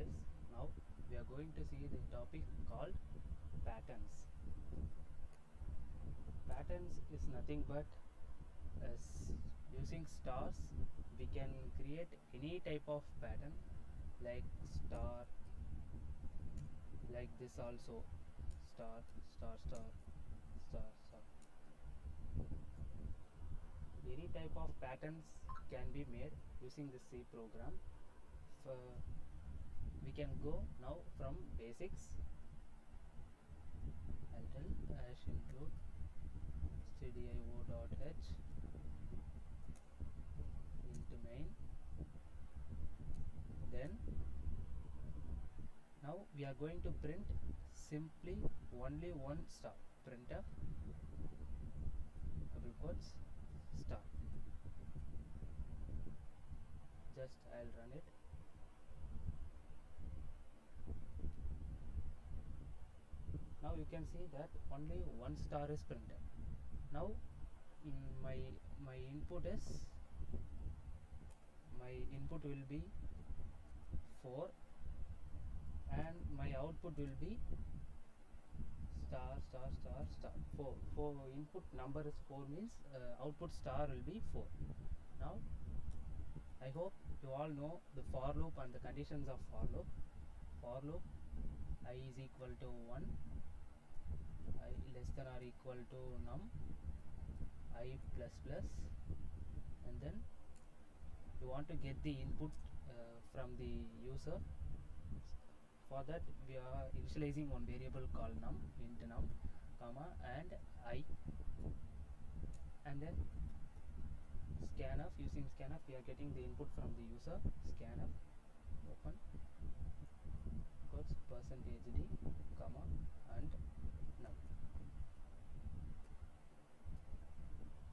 guys, now we are going to see the topic called patterns. Patterns is nothing but using stars we can create any type of pattern like star, like this also, star star star star star. Any type of patterns can be made using the C program. We can go now from basics. I'll tell include stdio.h into main. Then now we are going to print simply only one star. Printf double quotes star. Just I'll run it. Now you can see that only one star is printed. Now my input will be 4 and my output will be star star star star. 4 input number is 4 means output star will be 4. Now I hope you all know the for loop and the conditions of for loop. For loop, I is equal to 1, I less than or equal to num, I plus plus, and then you want to get the input from the user. For that we are initializing one variable called num, int num, comma, and I, and then scanf. Using scanf we are getting the input from the user. Scanf open quotes %d, comma, and num.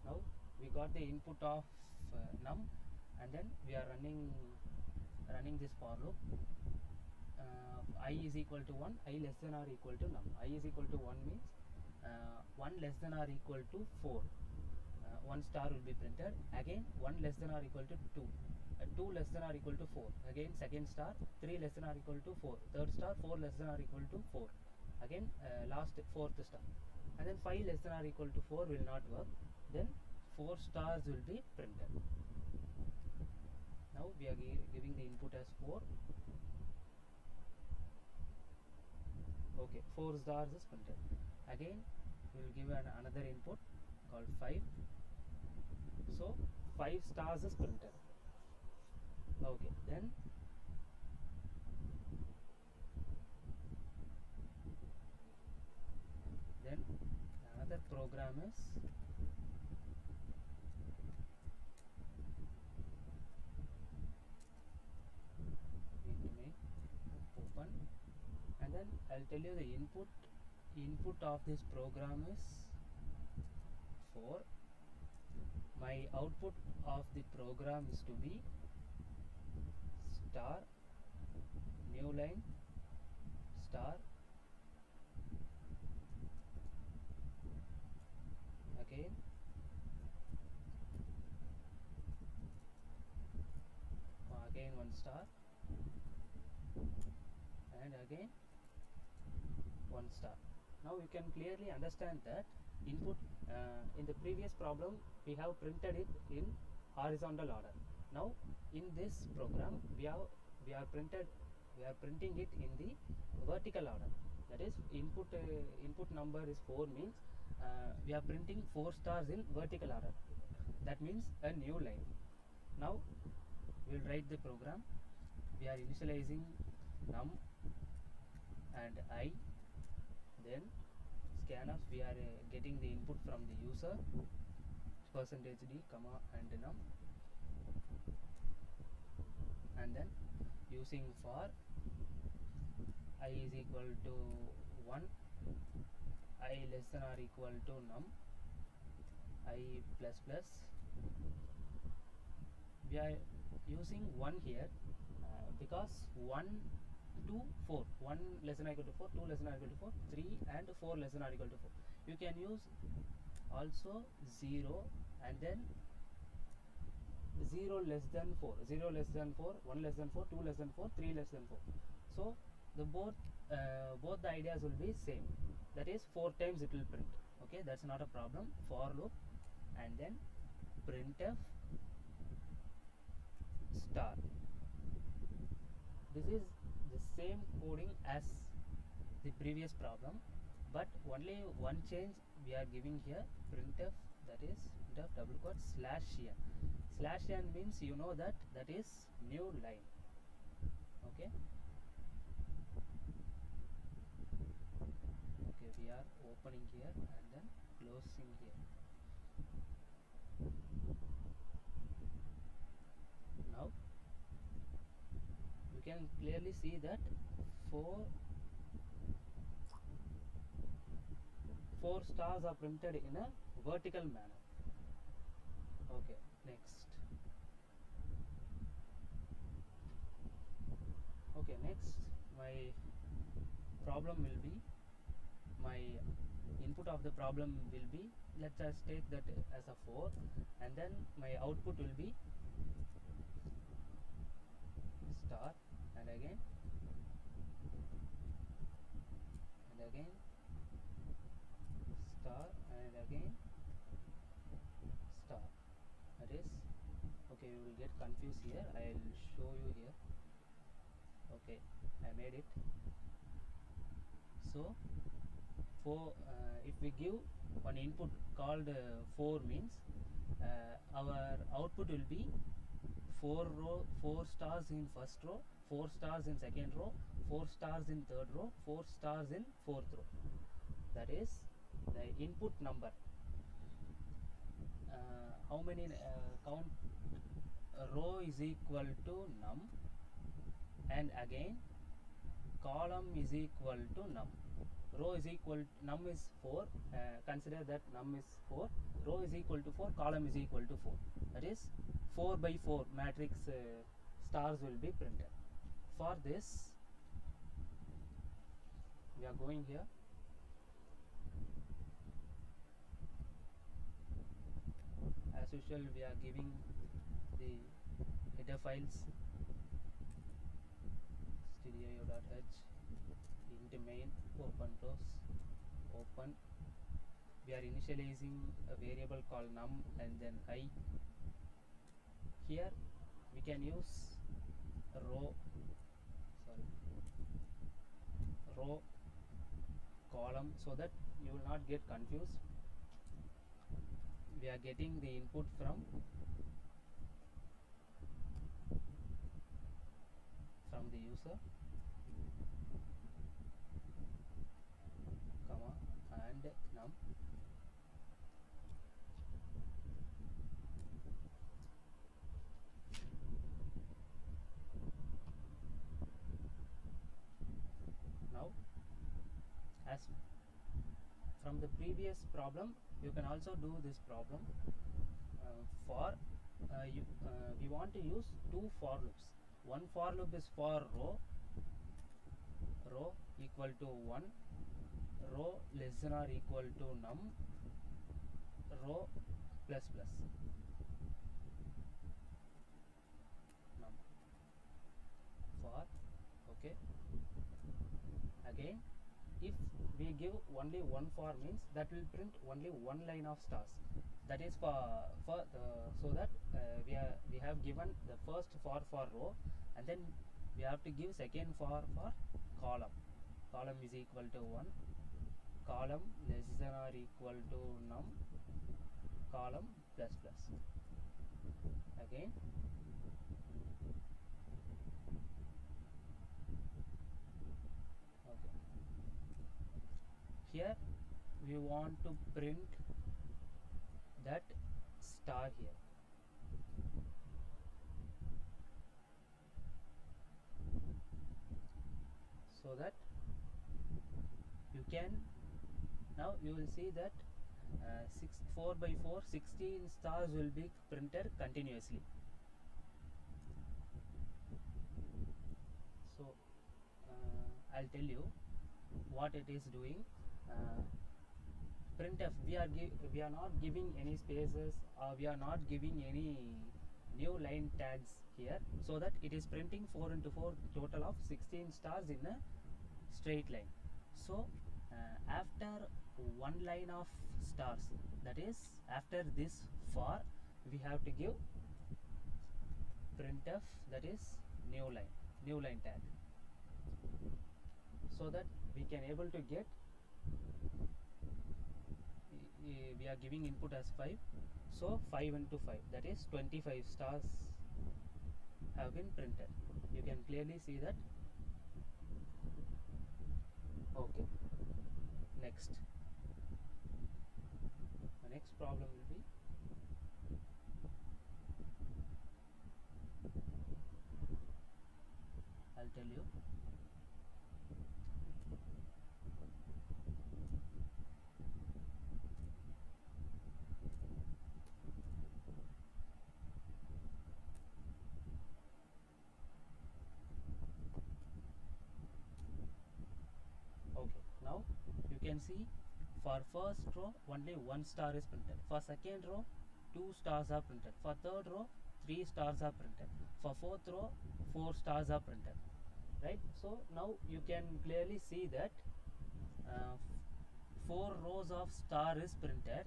Now we got the input of num, and then we are running this for loop. I is equal to 1, I less than or equal to num. I is equal to 1 means 1 less than or equal to 4. 1 star will be printed. Again 1 less than or equal to 2. 2 less than or equal to 4. Again second star. 3 less than or equal to 4. Third star. 4 less than or equal to 4. Again last fourth star. And then 5 less than or equal to 4 will not work. Then 4 stars will be printed. Now we are giving the input as 4. Okay, 4 stars is printed. Again we will give another input called 5. So 5 stars is printed. Okay, then another program is open, and then I'll tell you the input of this program is 4. My output of the program is to be star, new line, star, again one star, and again one star. Now you can clearly understand that input in the previous problem we have printed it in horizontal order. Now in this program we are printing it in the vertical order. That is input number is 4 means we are printing 4 stars in vertical order. That means a new line. Now we will write the program. We are initializing num and I. Then scanf, we are getting the input from the user, %d, comma, and num, and then using for I is equal to 1, I less than or equal to num, I plus plus. We are using 1 here because 1 to 4, 1 less than or equal to 4, 2 less than or equal to 4, 3 and 4 less than or equal to 4. You can use also 0 and then 0 less than 4, 0 less than 4, 1 less than 4, 2 less than 4, 3 less than 4. So the both the ideas will be same, that is 4 times it will print. Okay, that's not a problem. For loop and then printf star. This is the same coding as the previous problem, but only one change we are giving here. Printf, that is printf double quote /n. /n means you know that is new line. Okay, we are opening here and then closing here. Now you can clearly see that four stars are printed in a vertical manner. Okay, next. Okay, next my problem will be, my input of the problem will be, let's just take that as a 4, and then my output will be star, and again star, and again star. That is, okay, you will get confused here. I will show you here. Okay, I made it. So for if we give one input called 4 means our output will be 4 stars in first row, 4 stars in second row, 4 stars in third row, 4 stars in fourth row. That is the input number. How many count row is equal to num, and again column is equal to num. Row is equal to, num is 4, consider that num is 4, row is equal to 4, column is equal to 4. That is 4 by 4 matrix stars will be printed. For this we are going here. As usual, we are giving the header files studio.h, int main, open close, open. We are initializing a variable called num and then I. Here we can use row column, so that you will not get confused. We are getting the input from the user, comma, and num. Now, as from the previous problem, you can also do this problem. We want to use 2 for loops. One for loop is for row equal to 1, row less than or equal to num, row plus plus num. For, okay, again if we give only one for means that will print only one line of stars. That is for so that we have given the first for row, and then we have to give second for column. Column is equal to 1, column less than or equal to num, column plus plus. Again okay, here we want to print that star here. So that you can, now you will see that 4 by 4 16 stars will be printed continuously. So I'll tell you what it is doing. Printf, we are not giving any spaces, or we are not giving any new line tags here, so that it is printing 4 into 4 total of 16 stars in a straight line. So after one line of stars, that is after this for, we have to give printf, that is new line tag, so that we can able to get, we are giving input as 5, so 5 into 5, that is 25 stars have been printed. You can clearly see that. Okay, next, the next problem will be, I'll tell you. Okay, now you can see for first row only 1 star is printed, for second row 2 stars are printed, for third row 3 stars are printed, for fourth row 4 stars are printed, right? So now you can clearly see that 4 rows of star is printed.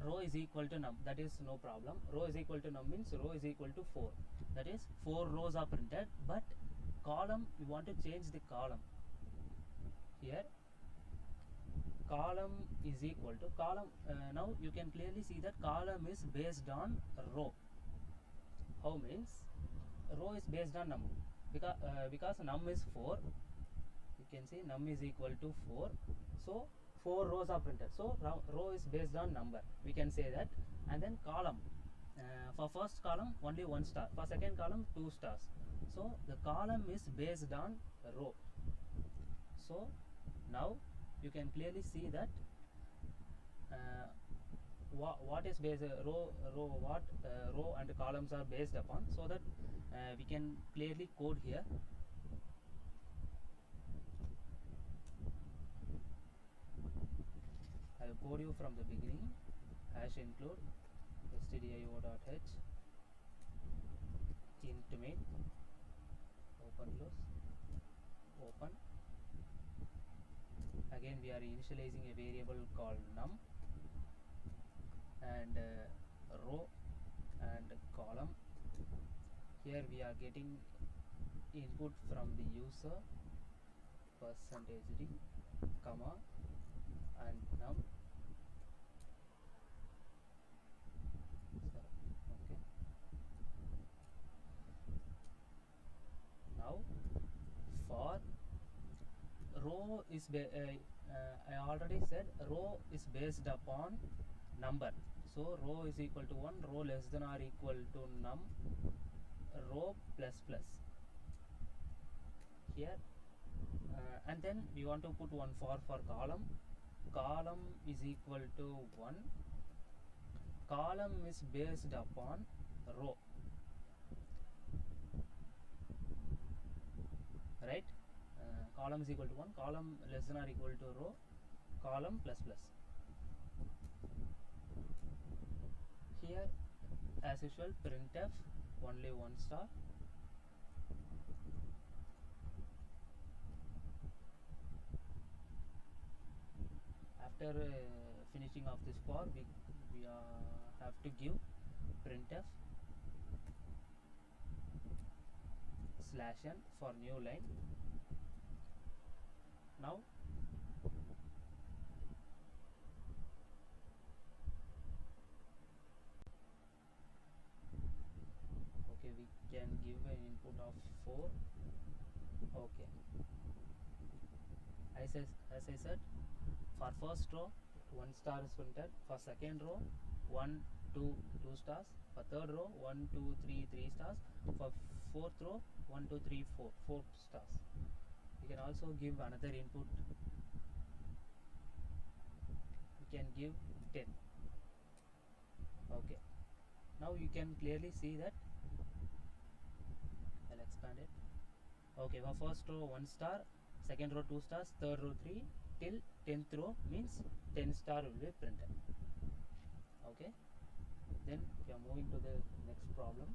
Row is equal to num, that is no problem. Row is equal to num means row is equal to 4, that is 4 rows are printed, but column, we want to change the column. Here column is equal to column, now you can clearly see that column is based on row. How means row is based on num, because num is 4, you can see num is equal to 4, so 4 rows are printed, so row is based on number, we can say that. And then column, for first column only 1 star, for second column 2 stars, so the column is based on row. So now you can clearly see that what is based row what row and columns are based upon, so that we can clearly code here. I will code you from the beginning. Hash include stdio.h int main, open close, open. Again we are initializing a variable called num, and row and column. Here we are getting input from the user, %d, comma, and num. Okay. Now for row is I already said row is based upon number, so row is equal to 1, row less than or equal to num, row plus plus here, and then we want to put one for column. Column is equal to 1, column is based upon row, right? Column is equal to 1, column less than or equal to row, column plus plus. Here as usual printf only 1 star. After finishing of this for, we have to give printf /n for new line. Now okay, we can give an input of 4. Okay, as I said, for first row 1 star is printed, for second row 1 2 2 stars, for third row 1 2 3 3 stars, for fourth row 1 2 3 4 4 stars. You can also give another input, you can give 10. Okay, now you can clearly see that. I'll expand it. Okay, for first row 1 star, second row 2 stars, third row 3, till 10th row means 10 star will be printed. Okay, then we are moving to the next problem.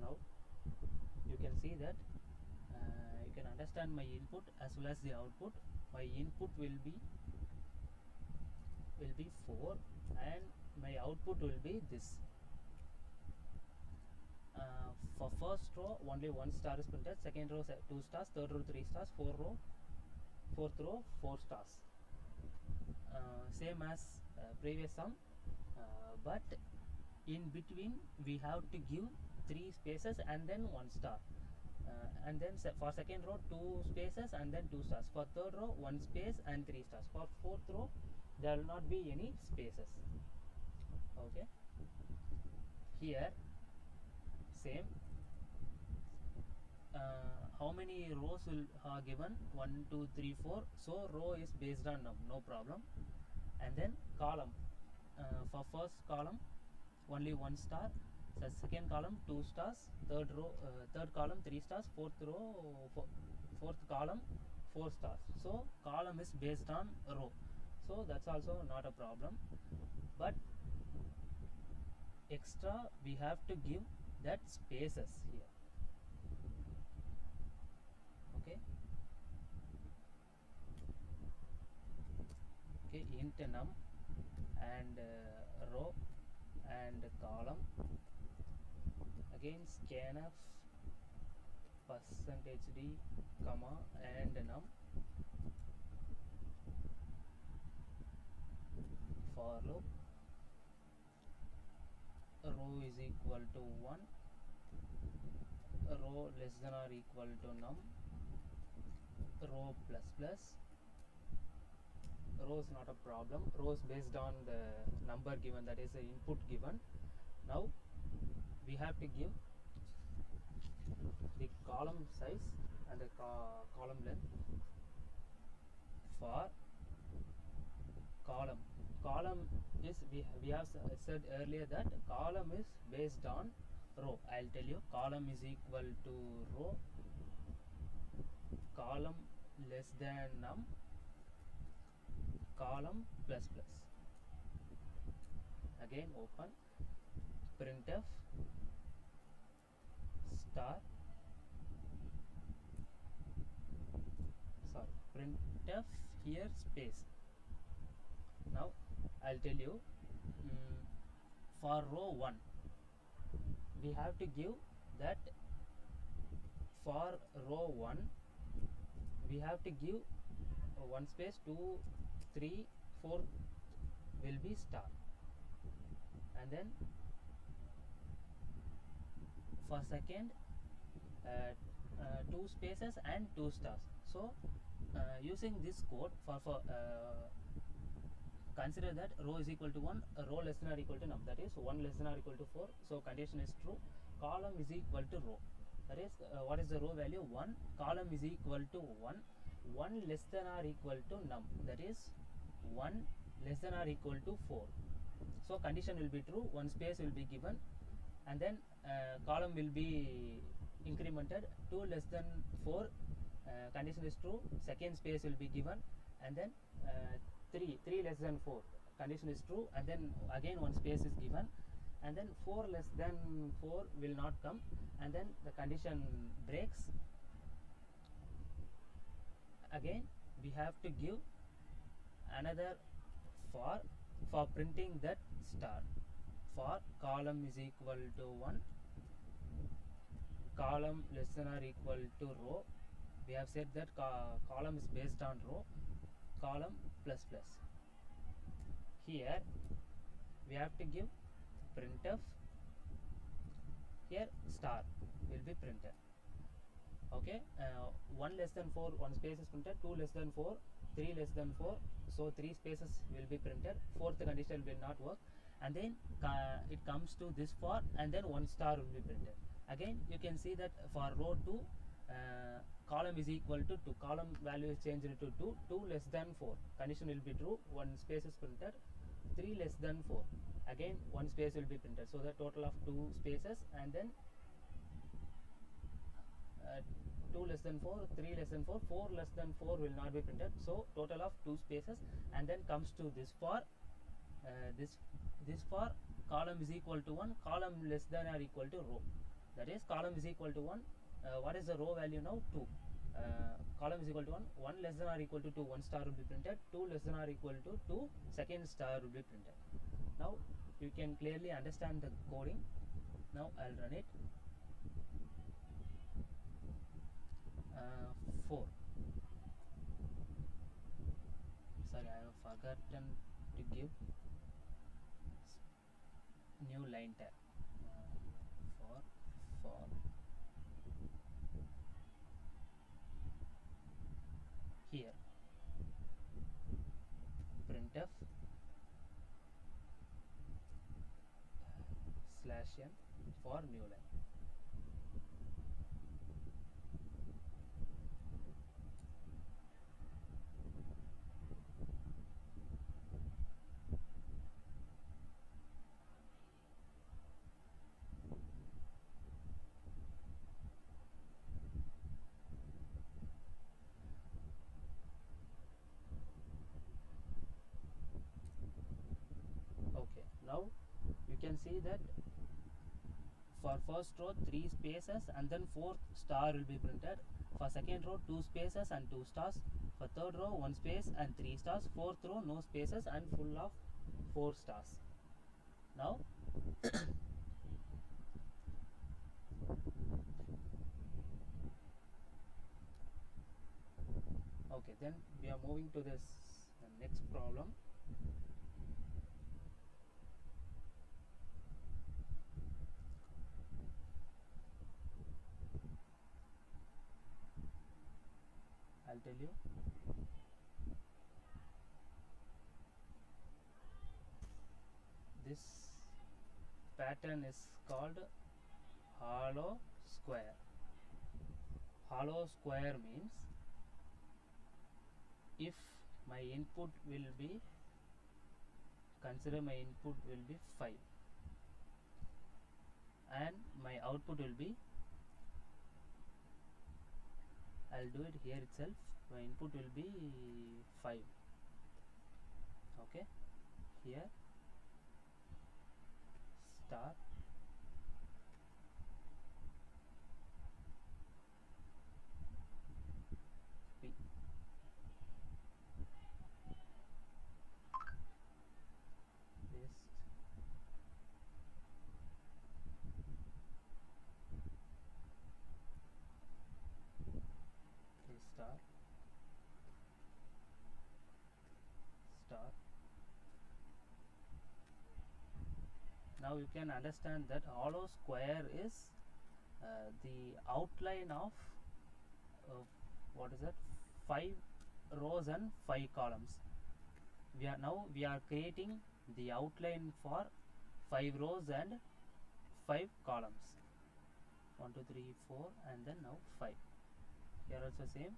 Now you can see that you can understand my input as well as the output. My input will be 4 and my output will be this. For first row only one star is printed, second row 2 stars, third row 3 stars, fourth row 4 stars. Same as previous sum, but in between we have to give 3 spaces and then 1 star. And then for second row 2 spaces and then 2 stars. For third row 1 space and 3 stars. For fourth row there will not be any spaces. Okay, here same. How many rows will given? 1 2 3 4. So row is based on num, no problem. And then column, for first column only 1 star, so second column 2 stars, third column 3 stars, fourth column 4 stars. So column is based on row, so that's also not a problem. But extra we have to give that spaces here. Okay, int num and row and column, again scanf %d comma and num, for loop, row is equal to 1, row less than or equal to num, row plus plus. Row is not a problem, row is based on the number given, that is the input given. Now we have to give the column size and the column length. For column is, we have said earlier that column is based on row. I'll tell you, column is equal to row, column less than num, column plus plus. Again open, printf star, sorry, printf here space. Now I'll tell you, for row 1 we have to give that, for row 1 we have to give 1 space, 2 3 4 will be star, and then for second 2 spaces and 2 stars. So using this code, for consider that row is equal to 1, row less than or equal to num, that is 1 less than or equal to 4, so condition is true. Column is equal to row, that is what is the row value? 1. Column is equal to 1, 1 less than or equal to num, that is 1 less than or equal to 4. So condition will be true, 1 space will be given, and then column will be incremented. 2 less than 4, condition is true, second space will be given, and then 3 less than 4, condition is true, and then again 1 space is given, and then 4 less than 4 will not come, and then the condition breaks. Again we have to give another for printing that star. For column is equal to 1, column less than or equal to row, we have said that column is based on row, column plus plus. Here we have to give printf, here star will be printed. Okay, 1 less than 4, 1 space is printed, 2 less than 4, 3 less than 4, so 3 spaces will be printed, fourth condition will not work, and then it comes to this for, and then 1 star will be printed. Again you can see that for row 2 column is equal to 2, column value is changed to 2, 2 less than 4, condition will be true, one space is printed. 3 less than 4, again one space will be printed, so the total of 2 spaces, and then 2 less than 4, 3 less than 4, 4 less than 4 will not be printed, so total of 2 spaces, and then comes to this for this for column is equal to 1, column less than or equal to row, that is column is equal to 1, what is the row value now? 2. Column is equal to 1, 1 less than or equal to 2, 1 star will be printed, 2 less than or equal to 2, second star will be printed. Now you can clearly understand the coding. Now I'll run it. 4, sorry, I have forgotten to give new line tag for here printf /n for new line. Okay, now you can see that for first row 3 spaces and then 4 star will be printed, for second row 2 spaces and 2 stars, for third row 1 space and 3 stars, fourth row no spaces and full of 4 stars. Now okay, then we are moving to this next problem. I'll tell you. This pattern is called hollow square. Hollow square means if my input will be, consider my input will be 5 and my output will be, I'll do it here itself, my input will be 5. Okay, here star P, paste, star star. Now you can understand that hollow square is the outline of what is that, 5 rows and 5 columns. We are creating the outline for 5 rows and 5 columns. 1 2 3 4 and then now 5. Here also same.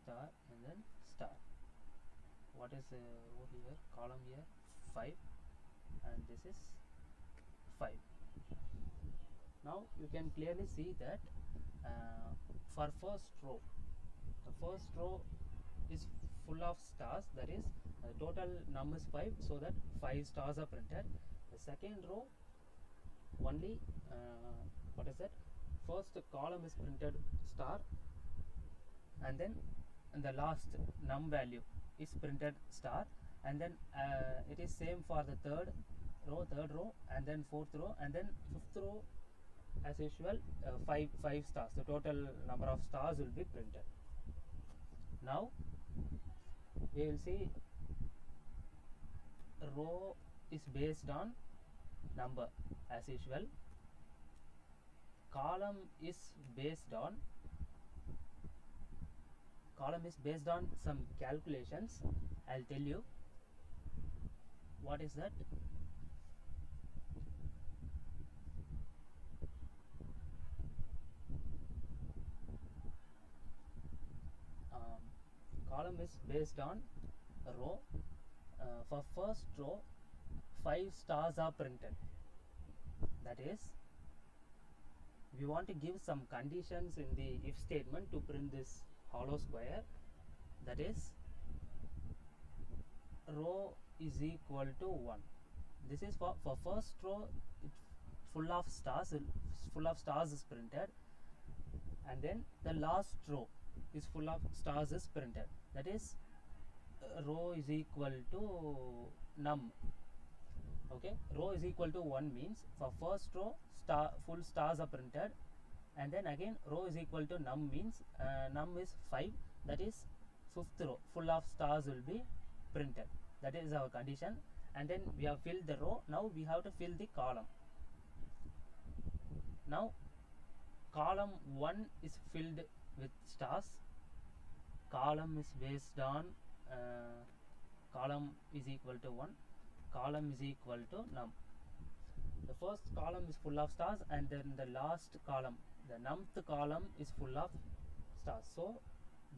Star and then star. What is over here? Column here 5 and this is 5. Now you can clearly see that for first row, the first row is full of stars, that is total number is 5, so that 5 stars are printed. The second row only what is that, first column is printed star and then the last num value is printed star, and then it is same for the third row and then fourth row and then fifth row as usual, 5 stars, the total number of stars will be printed. Now we will see row is based on number as usual, column is based on some calculations. I'll tell you what is that. column is based on row. For first row 5 stars are printed. That is, we want to give some conditions in the if statement to print this hollow square. That is, row is equal to 1. This is for first row, it's full of stars is printed, and then the last row is full of stars is printed. That is, row is equal to num. Okay, row is equal to 1 means for first row full stars are printed, and then again row is equal to num means num is 5. That is, fifth row full of stars will be printed. That is our condition. And then we have filled the row. Now we have to fill the column. Now column 1 is filled with stars. Column is based on column is equal to 1. Column is equal to num. The first column is full of stars, and then the last column, the numth column, is full of stars. So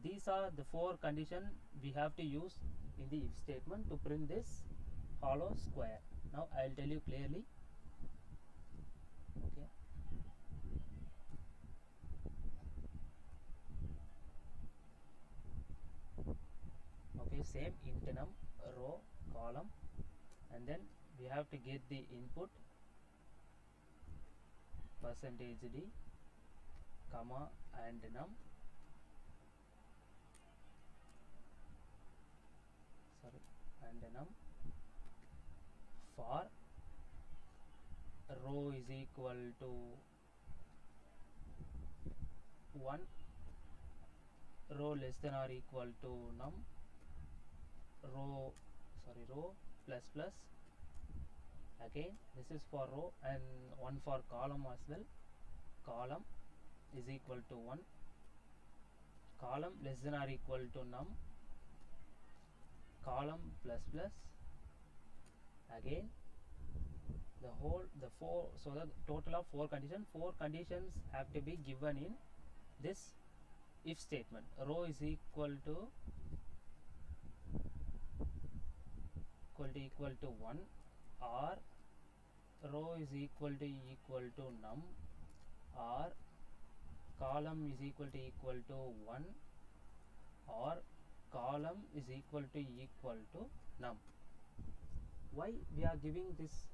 these are the 4 conditions we have to use in the if statement to print this hollow square. Now I will tell you clearly. Okay, same int num, row, column, and then we have to get the input %d, comma, and num. And num for row is equal to 1, row less than or equal to num, row plus plus. Again, this is for row, and one for column as well. Column is equal to 1, column less than or equal to num, column plus plus. Again, the 4, so the total of 4 conditions. 4 conditions have to be given in this if statement. Row is equal to 1, or row is equal to num, or column is equal to 1, or column is equal to num. Why we are giving this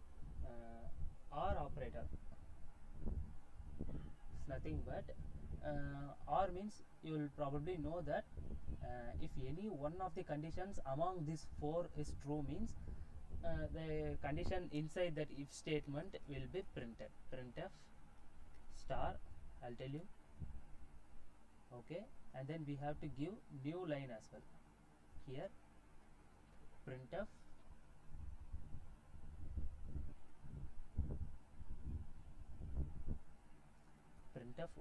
or operator? It's nothing but or means you will probably know that if any one of the conditions among these 4 is true means the condition inside that if statement will be printed. Printf star, I'll tell you. Okay, and then we have to give new line as well. Here, printf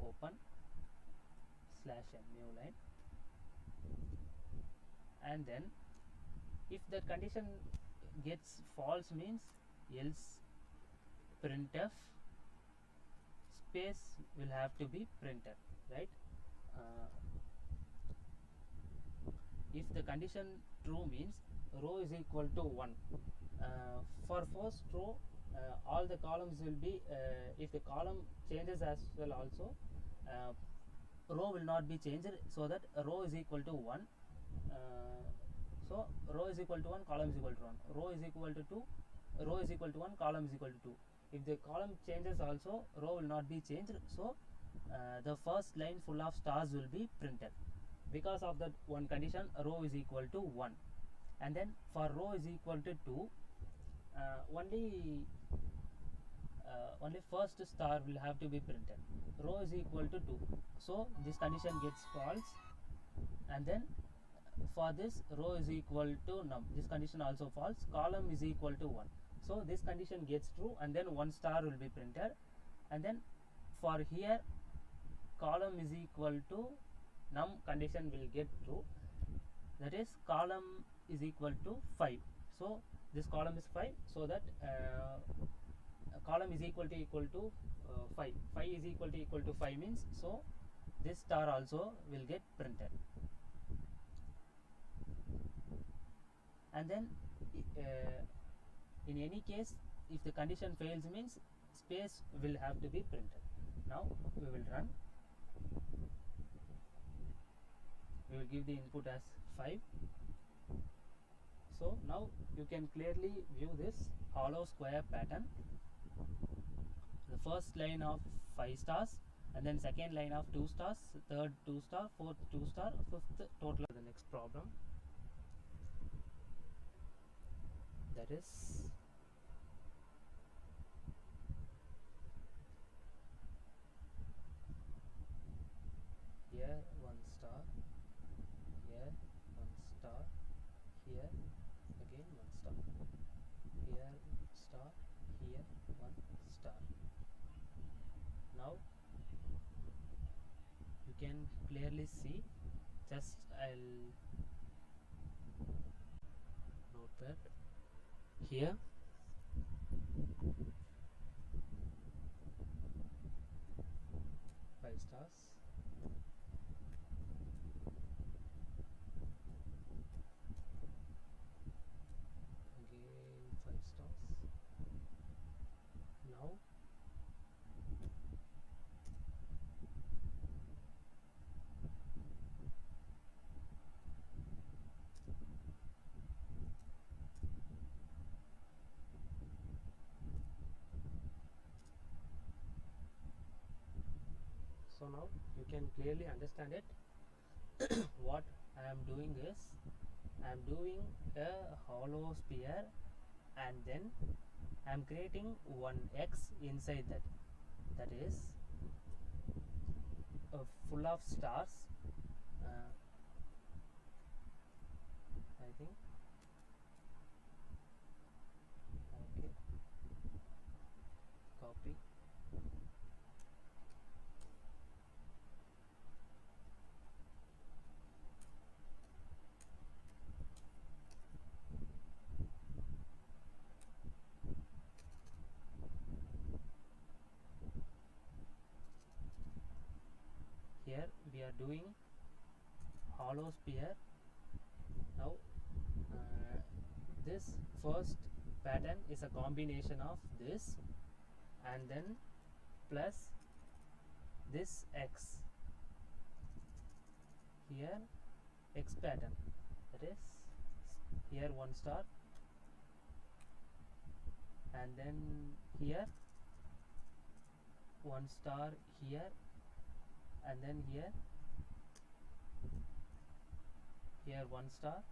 open / new line, and then if the condition gets false means else printf space will have to be printed, right? If the condition true means row is equal to 1. For first row, all the columns will be if the column changes as well also, row will not be changed, so that row is equal to 1. So row is equal to 1, column is equal to 1. Row is equal to 2, row is equal to 1, column is equal to 2. If the column changes also, row will not be changed, so the first line full of stars will be printed. Because of that one condition, row is equal to 1. And then for row is equal to 2, only first star will have to be printed. Row is equal to 2, so this condition gets false. And then for this, row is equal to num, this condition also false. Column is equal to 1, so this condition gets true, and then 1 star will be printed. And then for here, column is equal to num condition will get true, that is column is equal to 5. So this column is 5, so that column is equal to 5. 5 is equal to 5 means, so this star also will get printed. and then in any case if the condition fails means space will have to be printed. Now we will run. We will give the input as 5. So now you can clearly view this hollow square pattern. The first line of 5 stars, and then second line of 2 stars, third 2 star, fourth 2 star, fifth total. The next problem, that is here 1 star, here 1 star, here again 1 star, here star, here 1 star. Now you can clearly see, just I'll note that here five stars, again 5 stars. Now so now you can clearly understand it. What I am doing is I am doing a hollow sphere, and then I am creating one X inside that, that is full of stars. I think okay, copy. Here we are doing hollow sphere. Now this first pattern is a combination of this and then plus this X, here X pattern, that is here 1 star, and then here 1 star here, and then here 1 star,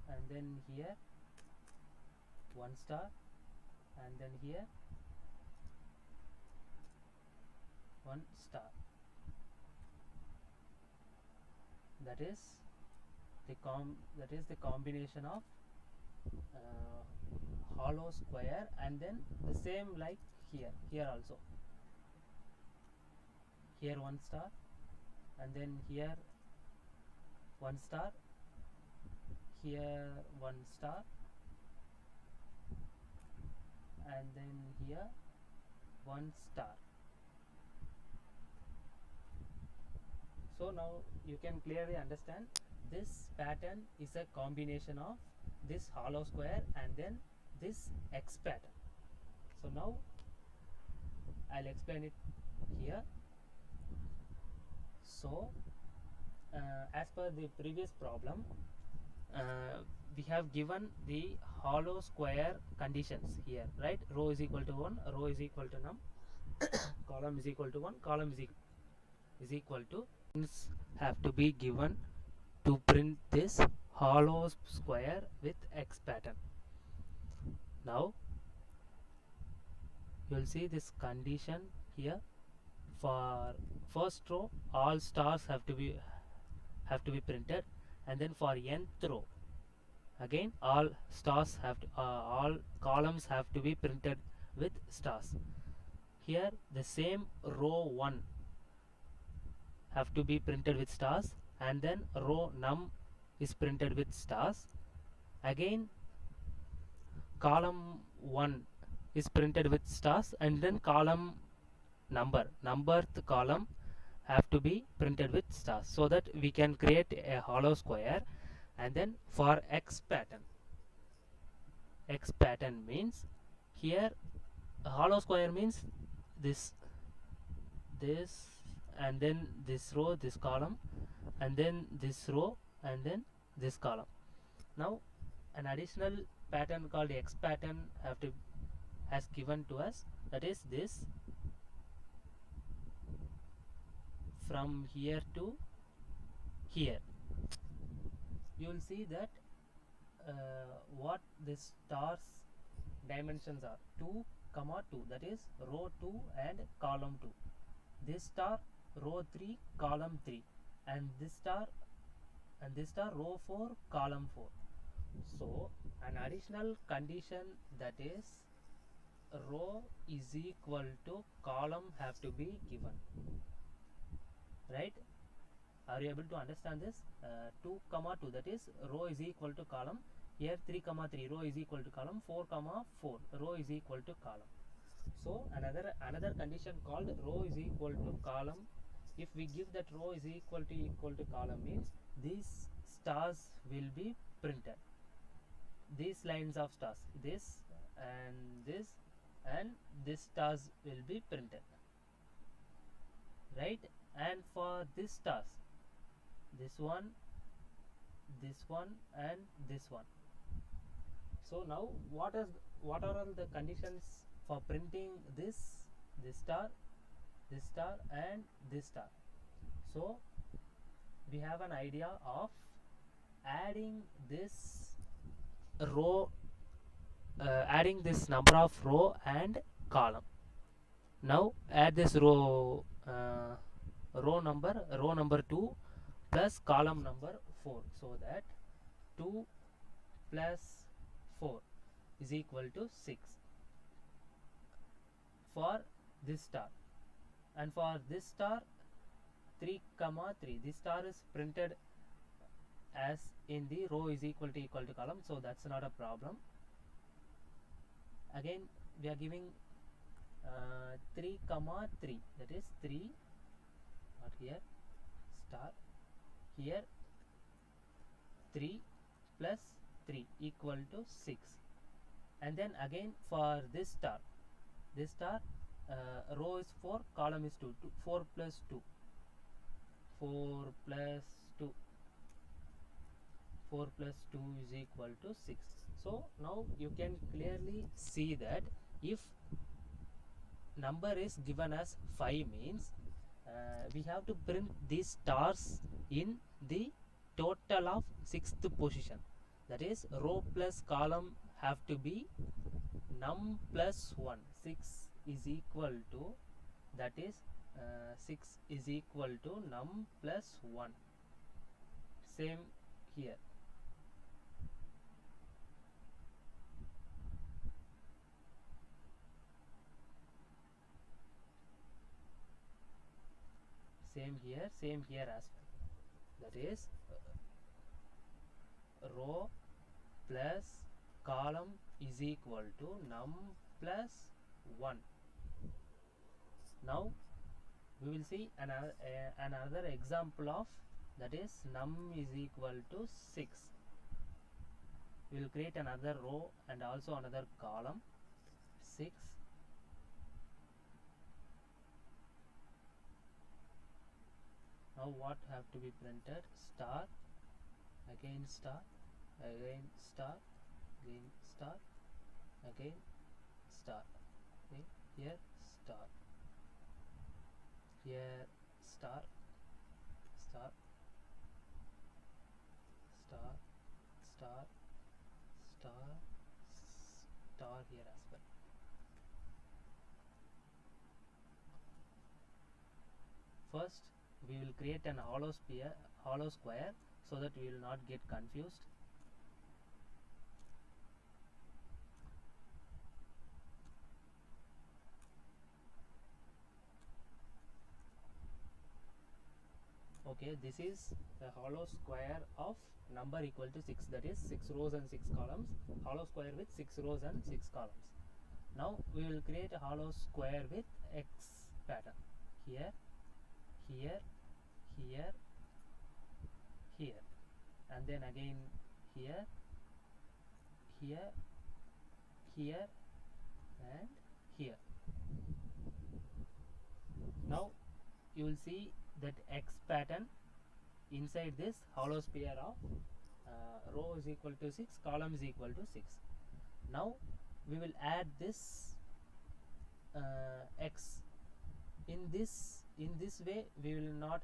and then here 1 star, and then here 1 star. That is the combination of hollow square, and then the same like here also, here 1 star, and then here 1 star, here 1 star, and then here 1 star. So now you can clearly understand this pattern is a combination of this hollow square and then this X pattern. So now I'll explain it here. So as per the previous problem, we have given the hollow square conditions here, right? Row is equal to 1, row is equal to num, column is equal to 1, column is equal to, have to be given to print this hollow square with X pattern. Now you will see this condition here. For first row all stars have to be printed, and then for nth row again all stars have to, all columns have to be printed with stars. Here the same row 1 have to be printed with stars, and then row num is printed with stars. Again column 1 is printed with stars, and then column numberth column have to be printed with stars, so that we can create a hollow square And then for x pattern means here a hollow square means this this and then this row, this column, and then this row, and then this column. Now an additional pattern called x pattern has given to us, that is this from here to here. You will see that what this star's dimensions are 2 comma 2, that is row 2 and column 2. This star row 3 column 3, and this star row 4 column 4. So an additional condition, that is row is equal to column have to be given, right? Are you able to understand this? 2 comma 2, that is row is equal to column. Here 3 comma 3, row is equal to column. 4 comma 4, row is equal to column. So another condition called row is equal to column. If we give that row is equal to column means these stars will be printed. These lines of stars, this and this stars will be printed, right? And for this stars, this one and this one. So now what are all the conditions for printing this star and this star? So we have an idea of adding this row, adding this number of row and column. Now add this row number 2 plus column number 4, so that 2 plus 4 is equal to 6 for this star. And for this star 3 comma 3, this star is printed as in the row is equal to column, so that's not a problem. Again we are giving 3 comma 3, that is 3, not here, star, here 3 plus 3 equal to 6. And then again for this star row is 4, column is 2, 4 plus 2 is equal to 6. So now you can clearly see that if number is given as 5 means we have to print these stars in the total of 6th position, that is row plus column have to be num plus 1. 6 is equal to, that is 6 is equal to num plus 1. Same here. Same here as well. That is row plus column is equal to num plus 1. Now we will see another example of, that is num is equal to 6. We will create another row and also another column. 6 now what have to be printed? Star, again star, again star, again star, again star. Okay, here star, here star, star, star, star, star, star here as well. First we will create an hollow square, so that we will not get confused. Okay, this is a hollow square of number equal to 6, that is 6 rows and 6 columns, hollow square with 6 rows and 6 columns. Now we will create a hollow square with X pattern, here, here, here, here, and then again here, here, here, and here. Now you will see that X pattern inside this hollow sphere of row is equal to 6, column is equal to 6. Now we will add this X. In this way we will not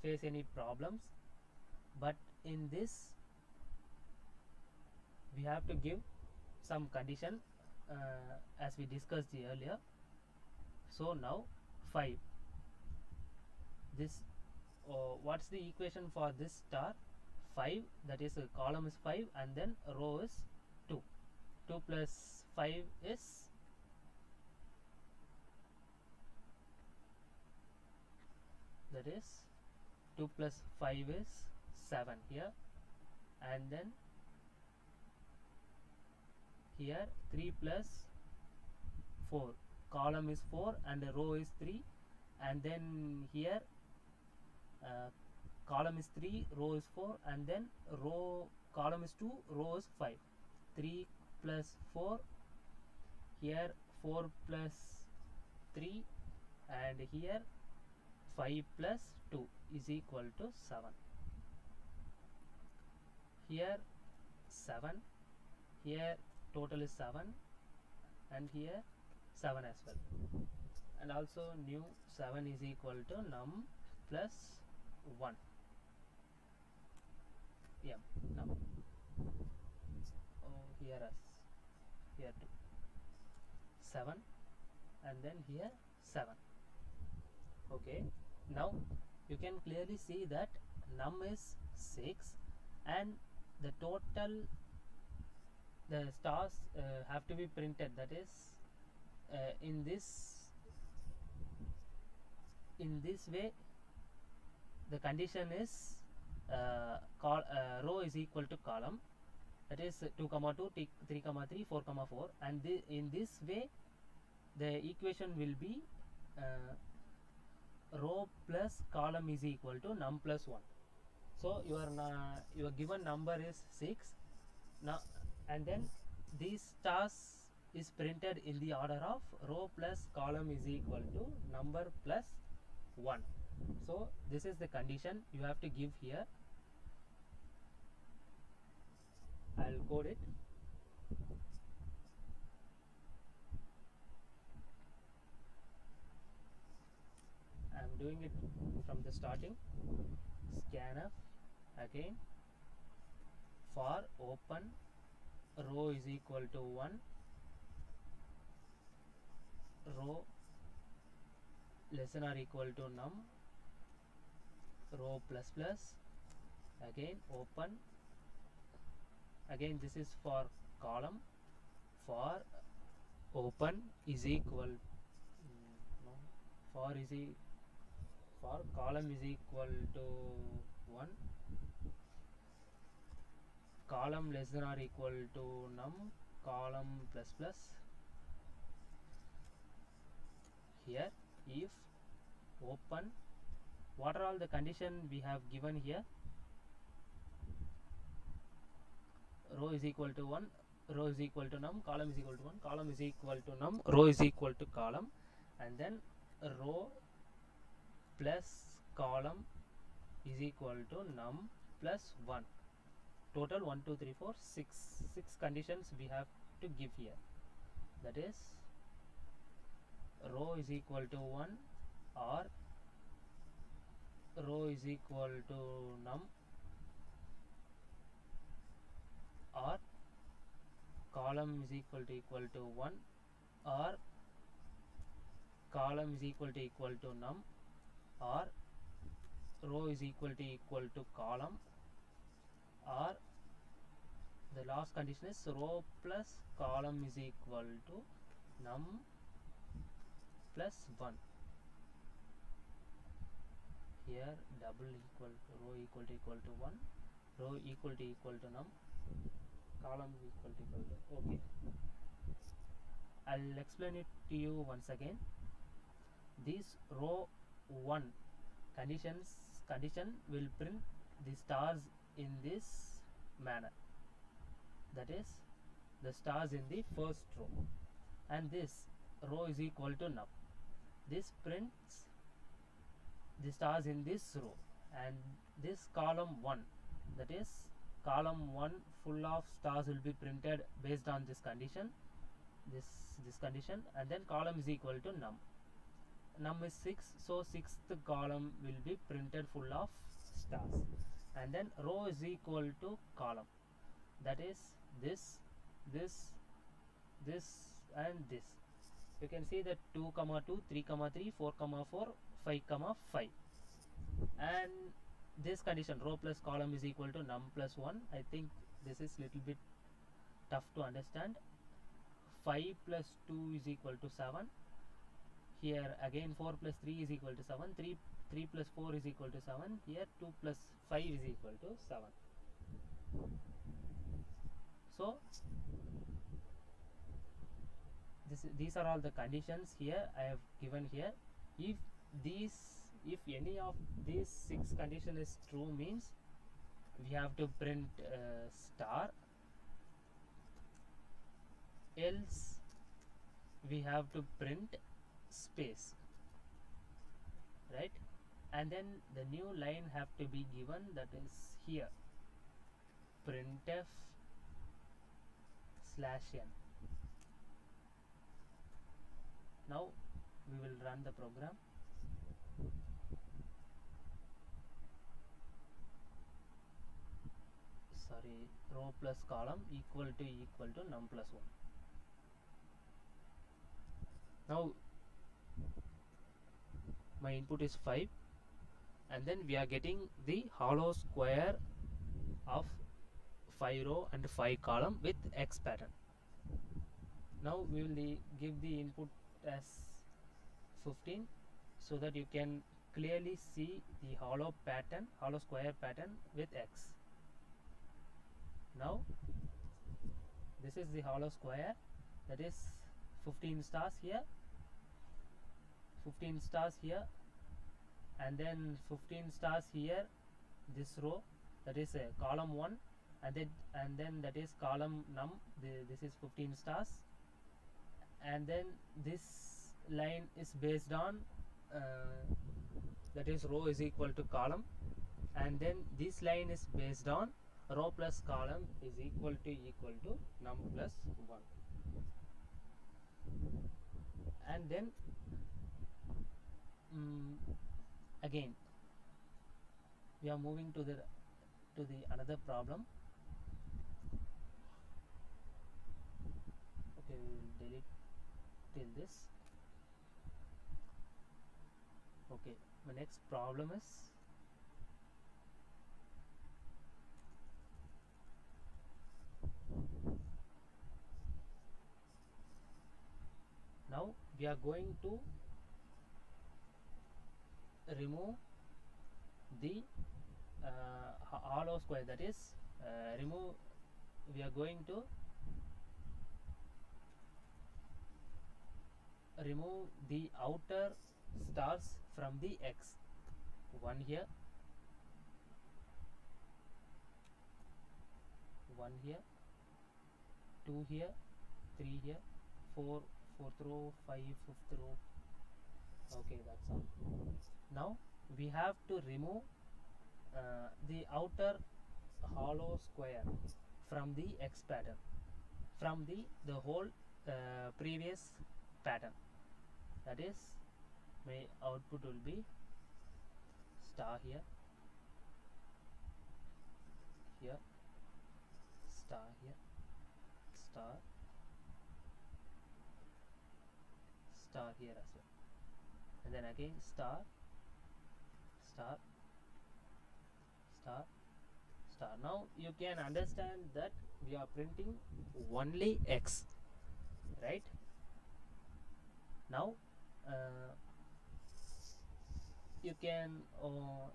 face any problems, but in this we have to give some condition as we discussed earlier. So now 5, this what's the equation for this star? 5, that is column is 5 and then row is 2. 2 plus 5 is 2 plus 5 is 7 here, and then here 3 plus 4, column is 4 and the row is 3, and then here column is 3, row is 4, and then column is 2, row is 5. 3 plus 4, here 4 plus 3, and here 5 plus 2 is equal to 7. Here 7, here total is 7, and here 7 as well, and also new 7 is equal to num plus 1. Yeah, num. Here 2, 7, and then here 7. Okay, now you can clearly see that num is 6, and the stars have to be printed, that is in this way. The condition is row is equal to column, that is 2, 2, 3, 3, 4, 4, and in this way the equation will be row plus column is equal to num plus 1. So your given number is 6 now, and then these stars is printed in the order of row plus column is equal to number plus 1. So this is the condition you have to give here. I'll code it. I'm doing it from the starting. Scanf, again for open row is equal to 1, row less than or equal to num, row plus plus, again open, again this is for column, for open is equal for column is equal to 1, column less than or equal to num, column plus plus. Here if open, what are all the condition we have given here? Row is equal to 1, row is equal to num, column is equal to 1, column is equal to num, row is equal to column, and then row plus column is equal to num plus 1. Total 1, 2, 3, 4, 6 conditions we have to give here, that is row is equal to 1, or row is equal to num, or column is equal to 1, or column is equal to num, or row is equal to column, or the last condition is row plus column is equal to num plus 1. Here double equal to row equal to 1, row equal to num, column equal to okay. I'll explain it to you once again. These row 1 conditions condition will print the stars in this manner, that is the stars in the first row, and this row is equal to num. This prints the stars in this row, and this column 1, that is column 1 full of stars will be printed based on this condition, this condition, and then column is equal to num. Num is 6, so sixth column will be printed full of stars, and then row is equal to column, that is this, and this. You can see that 2 comma 2, 3 comma 3, 4 comma 4, 5 comma 5, and this condition row plus column is equal to num plus 1. I think this is little bit tough to understand. 5 plus 2 is equal to 7. Here again 4 plus 3 is equal to 7. 3 plus 4 is equal to 7. Here 2 plus 5 is equal to 7. So these are all the conditions here I have given here. If any of these 6 condition is true, means we have to print star, else we have to print space, right? And then the new line have to be given, that is here printf /n. Now we will run the program. Sorry, row plus column equal to num plus 1. Now my input is 5, and then we are getting the hollow square of 5 row and 5 column with X pattern. Now we will give the input as 15, so that you can clearly see the hollow square pattern with X. Now this is the hollow square, that is 15 stars here, 15 stars here, and then 15 stars here, this row, that is column 1, and then that is column num, this is 15 stars, and then this line is based on that is row is equal to column, and then this line is based on row plus column is equal to num plus 1. And then again we are moving to the another problem. Okay, we will delete till this. Okay, my next problem is now we are going to remove the hollow square, that is we are going to remove the outer stars from the X. 1 here, 1 here, 2 here, 3 here, 4 4th row, 5 5th row. Okay, that's all. Now we have to remove the outer hollow square from the X pattern, from the whole previous pattern. That is, my output will be star here, star here, star here as well, and then again star, Now you can understand that we are printing only X, right? Now you can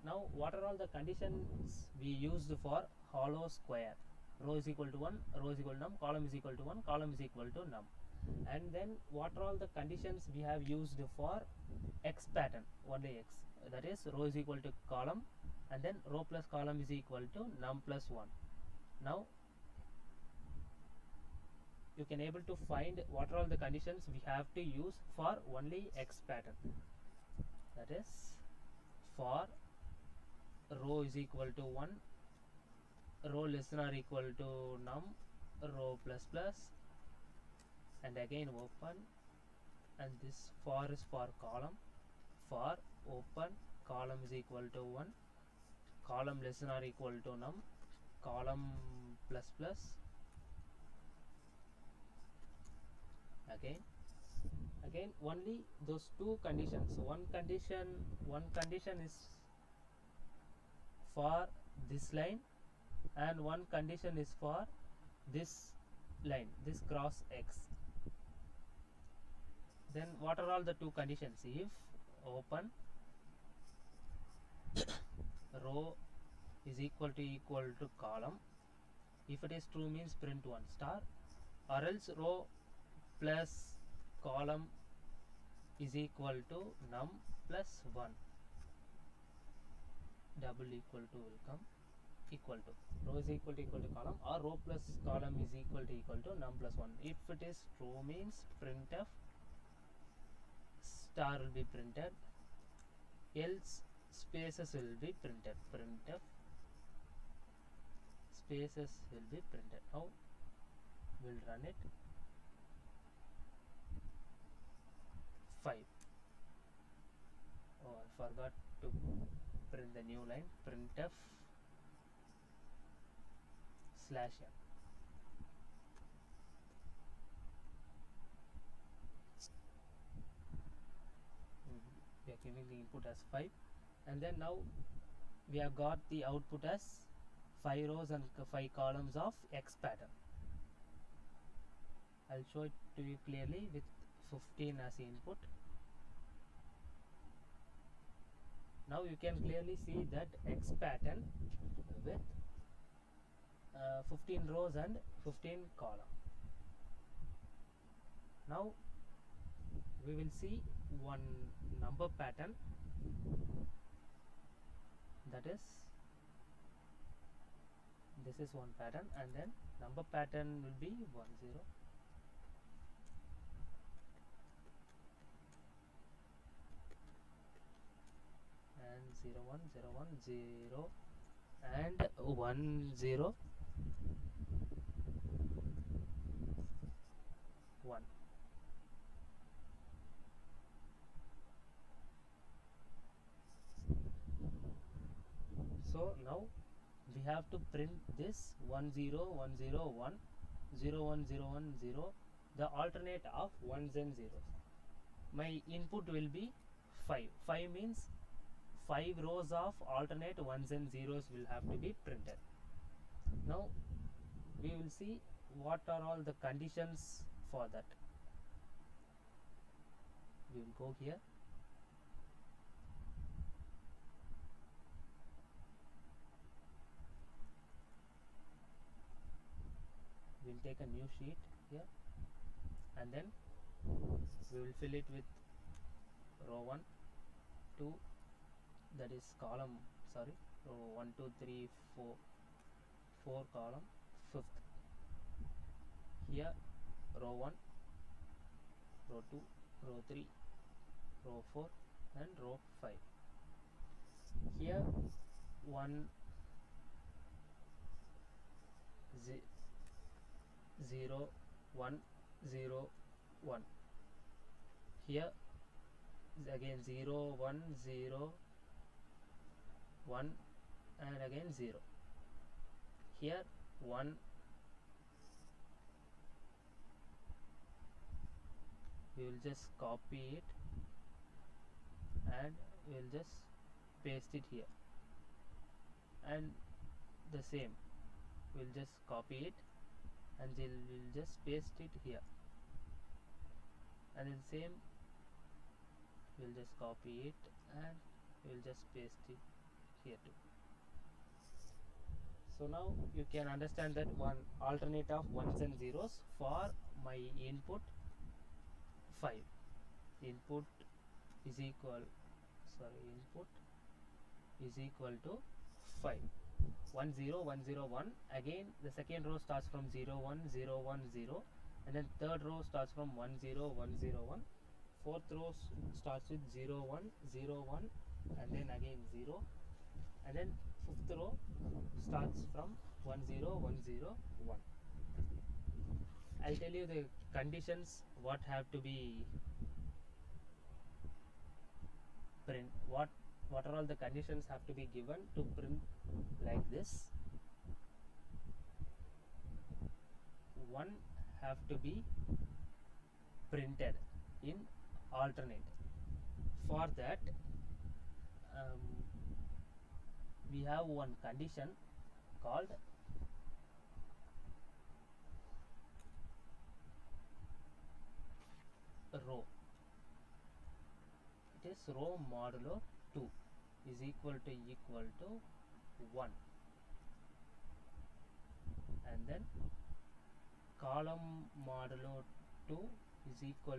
now what are all the conditions we used for hollow square? Row is equal to 1, row is equal to num, column is equal to 1, column is equal to num. And then what are all the conditions we have used for X pattern? Only X. that is row is equal to column, and then row plus column is equal to num plus 1. Now you can able to find what are all the conditions we have to use for only X pattern. That is, for row is equal to 1, row less than or equal to num, row plus plus, and again open, and this for is for column, for open column is equal to 1, column less than or equal to num, column plus plus, again only those two conditions. One condition is for this line, and one condition is for this line, this cross X. Then what are all the two conditions? If open row is equal to column, if it is true means print 1 star, or else row plus column is equal to num plus 1, double equal to will come, equal to row is equal to column, or row plus column is equal to num plus 1. If it is true means printf star will be printed, else spaces will be printed, printf spaces will be printed. Now we'll run it. 5. Oh, I forgot to print the new line, printf slash n. We are giving the input as 5, and then now we have got the output as 5 rows and 5 columns of X pattern. I'll show it to you clearly with 15 as input. Now you can clearly see that X pattern with 15 rows and 15 columns. Now we will see one number pattern, that is, this is one pattern, and then number pattern will be 1 0, and 0 1 0 1 0, and 1 0 1. So now we have to print this 1 0 1 0 1 0 1 0 1 0, the alternate of ones and zeros. My input will be 5. 5 means 5 rows of alternate ones and zeros will have to be printed. Now we will see what are all the conditions for that. We will go here. We will take a new sheet here, and then we will fill it with row 1 2, that is column, sorry, row 1 2 3 4 column, 5th. Here row 1, row 2, row 3, row 4, and row 5. Here 1 0 1 0 1. Here again 0 1 0 1, and again 0. Here 1, we will just copy it and we will just paste it here, and the same we will just copy it and we will just paste it here, and then same we will just copy it and we will just paste it here too. So now you can understand that one alternate of ones and zeros for my input 5. Input is equal input is equal to 5. 1 0 1 0 1. Again the second row starts from 0 1 0 1 0, and then third row starts from 1 0 1 0 1. Fourth row starts with 0 1 0 1, and then again 0, and then fifth row starts from 1 0 1 0 1. I'll tell you the conditions what have to be print, what are all the conditions have to be given to print like this. One have to be printed in alternate. For that we have one condition called row. It is row modulo 2 is equal to 1, and then column modulo 2 is equal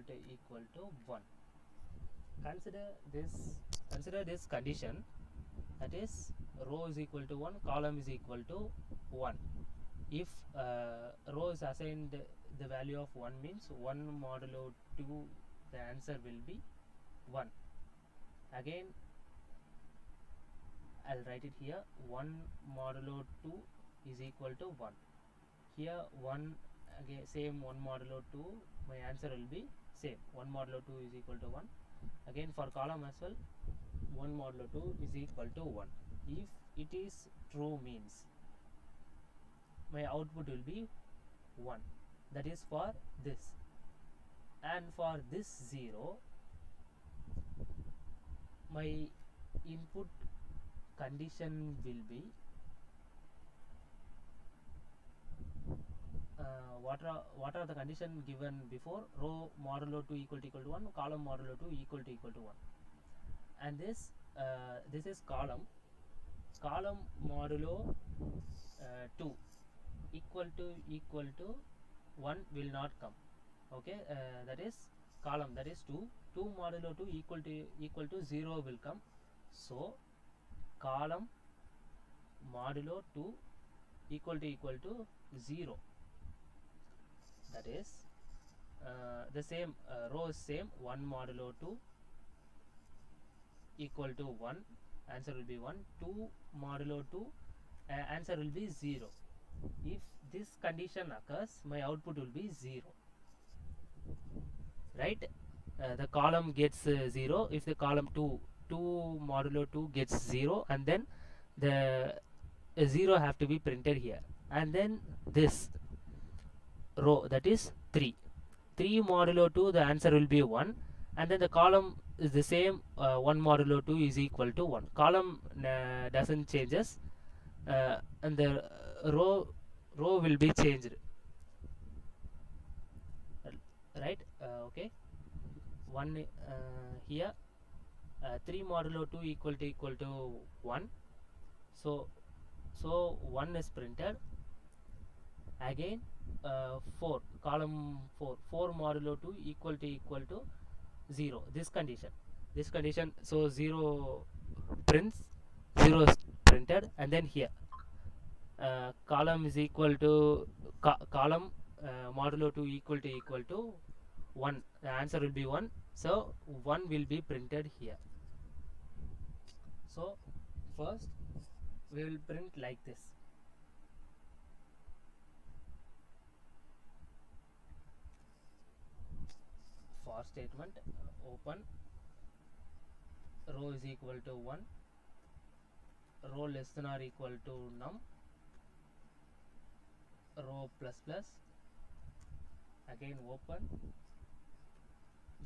to 1. Consider this condition, that is row is equal to 1, column is equal to 1. If row is assigned the value of 1, means 1 modulo 2, the answer will be 1. Again I'll write it here, 1 modulo 2 is equal to 1. Here 1, again same 1 modulo 2, my answer will be same, 1 modulo 2 is equal to 1. Again for column as well, 1 modulo 2 is equal to 1. If it is true, means my output will be 1. That is for this. And for this 0, my input condition will be what are the condition given before? Row modulo 2 equal to 1, column modulo 2 equal to 1. And this is column modulo 2 equal to 1 will not come. Okay, that is column, that is 2 modulo 2 equal to 0 will come. So column modulo 2 equal to 0, that is the same row is same, 1 modulo 2 equal to 1, answer will be 1. 2 modulo 2, answer will be 0. If this condition occurs, my output will be 0, right? The column gets 0 if the column 2 modulo 2 gets 0, and then the 0 have to be printed here, and then this row, that is 3 modulo 2, the answer will be 1, and then the column is the same, 1 modulo 2 is equal to 1. Column doesn't changes, and the row will be changed, right? Okay, 1 here 3 modulo 2 equal to 1, so 1 is printed. Again 4, column 4 modulo 2 equal to 0, this condition, so 0 prints, 0 is printed. And then here column is equal to column modulo 2 equal to 1, the answer will be 1, so 1 will be printed here. So first we will print like this. For statement, open row is equal to 1, row less than or equal to num, row plus plus, again open,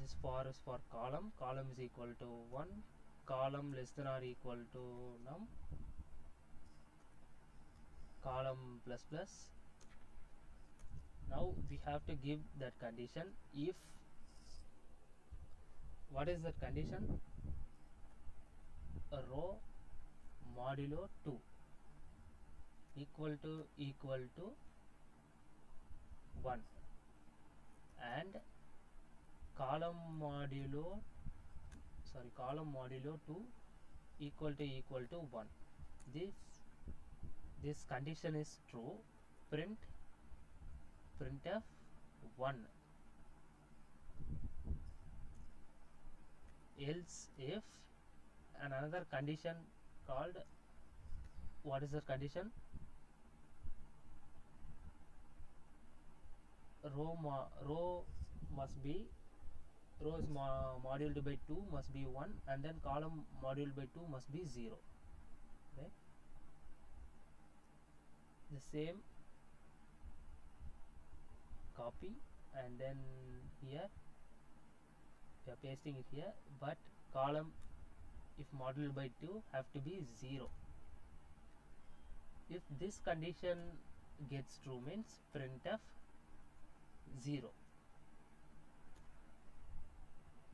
this for is for column is equal to 1, column less than or equal to num, column plus plus. Now we have to give that condition. If what is that condition? A row modulo 2 equal to 1, and column modulo column modulo 2 equal to 1. This condition is true, printf 1. Else if another condition called, what is the condition? Row is moduled by 2 must be 1, and then column moduled by 2 must be 0, right? The same copy, and then here we are pasting it here, but column if moduled by 2 have to be 0. If this condition gets true means printf 0.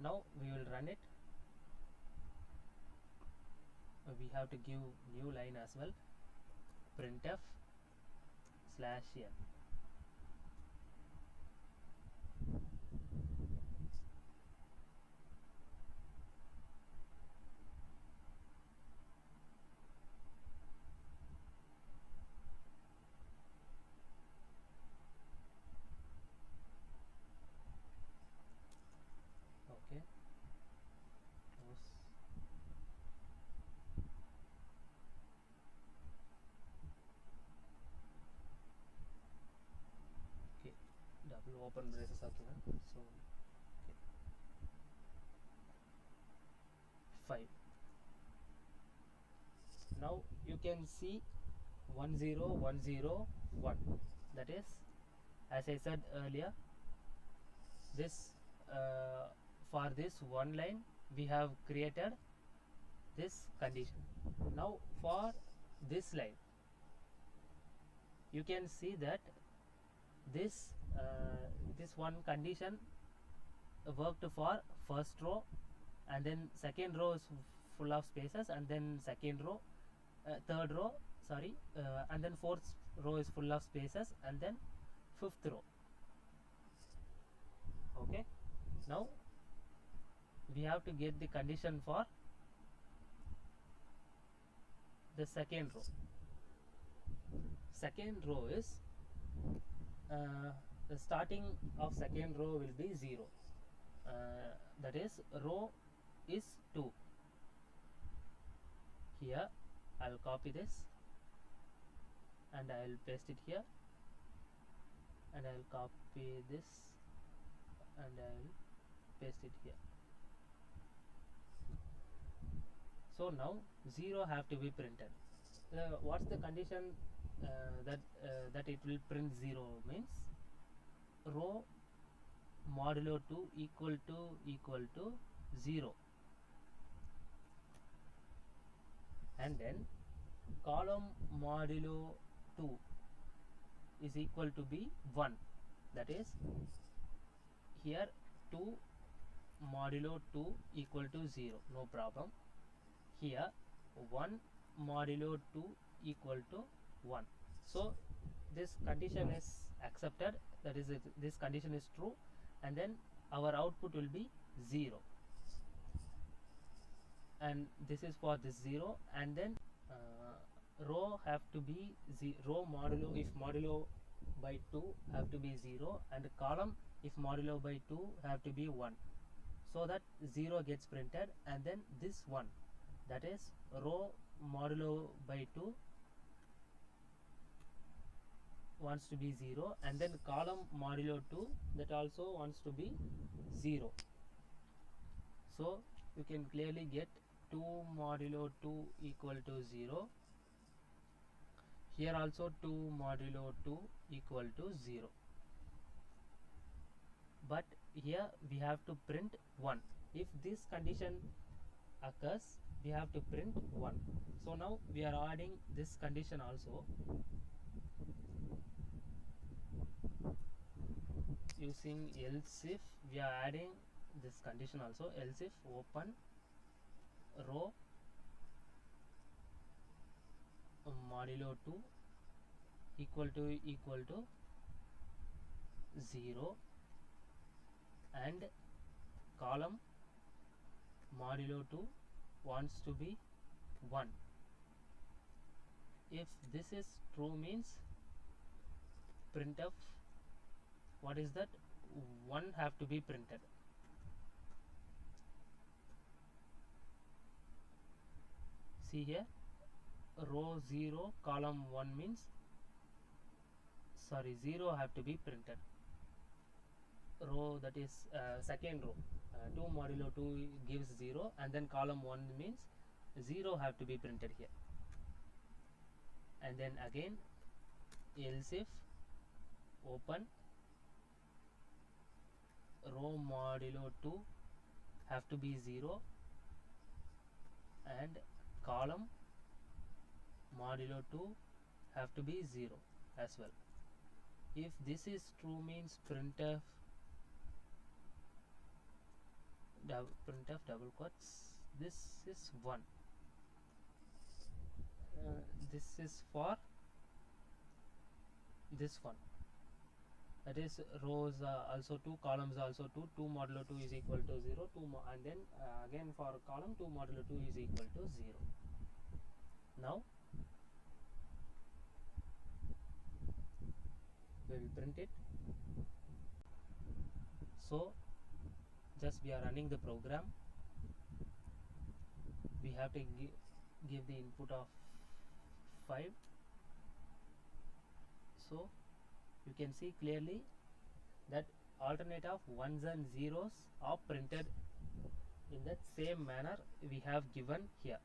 Now we will run it. We have to give new line as well, printf /n. Okay. Okay, double open braces again. So okay. 5. Now you can see 1 0 1 0 1. That is, as I said earlier, this for this one line we have created this condition. Now for this line you can see that this one condition worked for first row, and then second row is full of spaces, and then third row, and then fourth row is full of spaces, and then fifth row. Okay, now we have to get the condition for the second row. Second row is the starting of second row will be 0. That is, row is 2. Here I'll copy this and I'll paste it here, and I'll copy this and I'll paste it here. So now 0 have to be printed. What's the condition that it will print 0 means row modulo 2 equal to 0, and then column modulo 2 is equal to be 1. That is, here 2 modulo 2 equal to 0, no problem. Here 1 modulo 2 equal to 1. So this condition is accepted, that is, this condition is true, and then our output will be 0, and this is for this 0, and then row have to be row modulo if modulo by 2 have to be 0, and column if modulo by 2 have to be 1, so that 0 gets printed, and then this one, that is row modulo by 2 wants to be 0, and then column modulo 2 that also wants to be 0. So you can clearly get 2 modulo 2 equal to 0. Here also 2 modulo 2 equal to 0. But here we have to print 1. If this condition occurs, we have to print 1. So now we are adding this condition also. Using else if, we are adding this condition also. Else if open row modulo 2 equal to 0, and column modulo 2 wants to be 1. If this is true means printf, what is that, 1 have to be printed. See here, row 0 column 1 means, sorry, 0 have to be printed. Row, that is second row, 2 modulo 2 gives 0, and then column 1 means 0 have to be printed here. And then again, else if open row modulo 2 have to be 0 and column modulo 2 have to be 0 as well. If this is true means printf double quotes, this is 1. This is for this one, that is rows also 2, columns also 2, 2 modulo 2 is equal to 0, and then again for column 2 modulo 2 is equal to 0. Now we will print it. So just we are running the program, we have to give the input of 5. So you can see clearly that alternate of ones and zeros are printed in that same manner we have given here.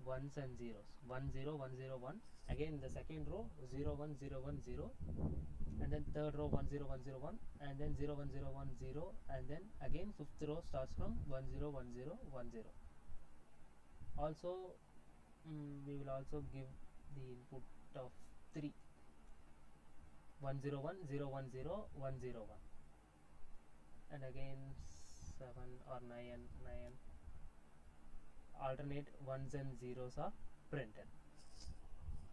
Ones and zeros, 1 0 1 0 1, again the second row 0 1 0 1 0, and then third row 1 0 1 0 1, and then 0 1 0 1 0, and then again fifth row starts from 1 0 1 0 1 0. Also we will also give the input of 3, 1 0 1 0 1 0 1 0 1, and again 7 or 9 9. Alternate ones and zeros are printed.